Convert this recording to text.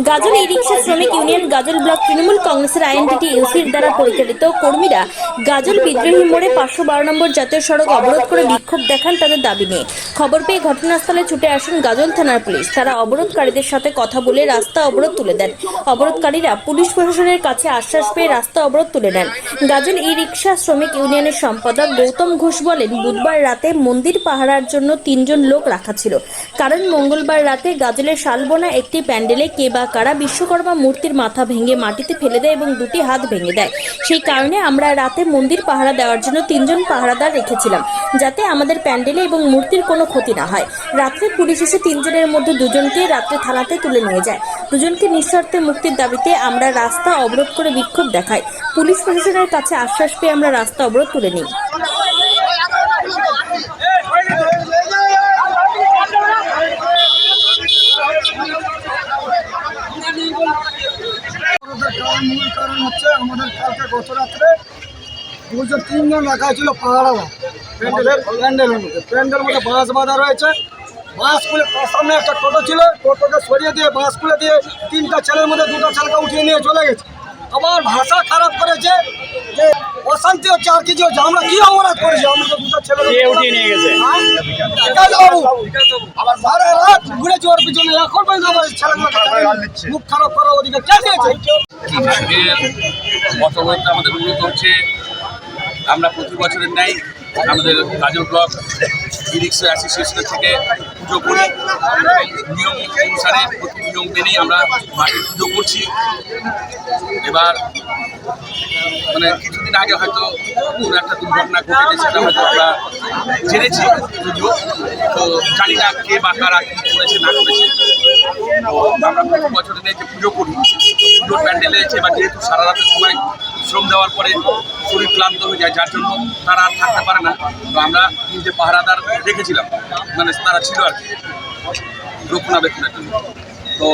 গাজল ই রিক্সা শ্রমিক ইউনিয়ন গাজল ব্লক তৃণমূল কংগ্রেসের আইএনটিটি ইউসির দ্বারা পরিচালিত কর্মীরা গাজল বিদ্রোহী মোড়ে 512 নম্বর জাতীয় সড়ক অবরোধ করে বিক্ষোভ দেখান তাদের দাবি নিয়ে। খবর পেয়ে ঘটনাস্থলে ছুটে আসেন গাজল থানার পুলিশ। তারা অবরোধকারীদের সাথে কথা বলে রাস্তা অবরোধ তুলে দেন। অবরোধকারীরা পুলিশ প্রশাসনের কাছে আশ্বাস পেয়ে রাস্তা অবরোধ তুলে নেন। গাজল ই রিক্সা শ্রমিক ইউনিয়নের সম্পাদক গৌতম ঘোষ বলেন, বুধবার রাতে মন্দির পাহারার জন্য 3 জন লোক রাখা ছিল, কারণ মঙ্গলবার রাতে গাজলের শালবনা একটি প্যান্ডেলে কে বা কারা বিশ্বকর্মা মূর্তির মাথা ভেঙে মাটিতে ফেলে দেয় এবং 2টি হাত ভেঙে দেয়। সেই কারণে আমরা রাতে মন্দির পাহারা দেওয়ার জন্য 3 জন পাহারাদার রেখেছিলাম, যাতে আমাদের প্যান্ডেলে এবং মূর্তির কোনো ক্ষতি না হয়। রাত্রে পুলিশ এসে 3 জনের মধ্যে 2 জনকে রাত্রে থানাতে তুলে নিয়ে যায়। 2 জনকে নিঃশর্তে মুক্তির দাবিতে আমরা রাস্তা অবরোধ করে বিক্ষোভ দেখাই। পুলিশ প্রশাসনের কাছে আশ্বাস পেয়ে আমরা রাস্তা অবরোধ তুলে নিই। মূল কারণ হচ্ছে আমাদের কালকে গত রাত্রে 3 জন রাখা ছিল পাহাড়া প্যান্ডেলের মধ্যে বাঁশ বাঁধা রয়েছে। বাঁশ খুলে তার সামনে একটা টোটো ছিল, টোটোকে সরিয়ে দিয়ে বাঁশ খুলে দিয়ে 3টা ছেলের মধ্যে 2টা ছেলেকে উঠিয়ে নিয়ে চলে গেছে। আবার ভাষা খারাপ করেছে যে অশান্তি হচ্ছে আর কিছু হচ্ছে। আমরা কি অপরাধ করেছি? আমরা তো 2টা ছেলে উঠিয়ে নিয়ে গেছে। আবার সারা রাত ঘুরেছি ওর পিছনে, এখন পর্যন্ত আমার ছেলেগুলোকে মুখ খারাপ করার অধিকার কে দিয়েছে? অবরোধটা আমাদের উন্নত হচ্ছে। আমরা প্রতি বছরের ন্যায় আমাদের গাজল ব্লক ই রিক্সা অ্যাসোসিয়েশনের থেকে পুজো করি। নিয়ম অনুসারে প্রতি নিয়ম মেনেই আমরা মাঠে পুজো করছি। এবার কিছুদিন আগে হয়তো কোনো একটা দুর্ঘটনা ঘটেছে, সেটা হয়তো আমরা জেনেছি, যদিও তো জানি না কে বা কারা কী করেছে না করেছে। তো আমরা প্রতি বছরের ন্যায় যে পুজো করি, পুজোর প্যান্ডেলে এবার যেহেতু সারা রাতে সবাই শ্রম দেওয়ার পরে শরীর ক্লান্ত হয়ে যায়, যার জন্য তারা আর থাকতে পারে না। তো আমরা 3টে পাহারাদার রেখেছিলাম, তারা ছিল আর কি রক্ষণাবেক্ষণের জন্য। তো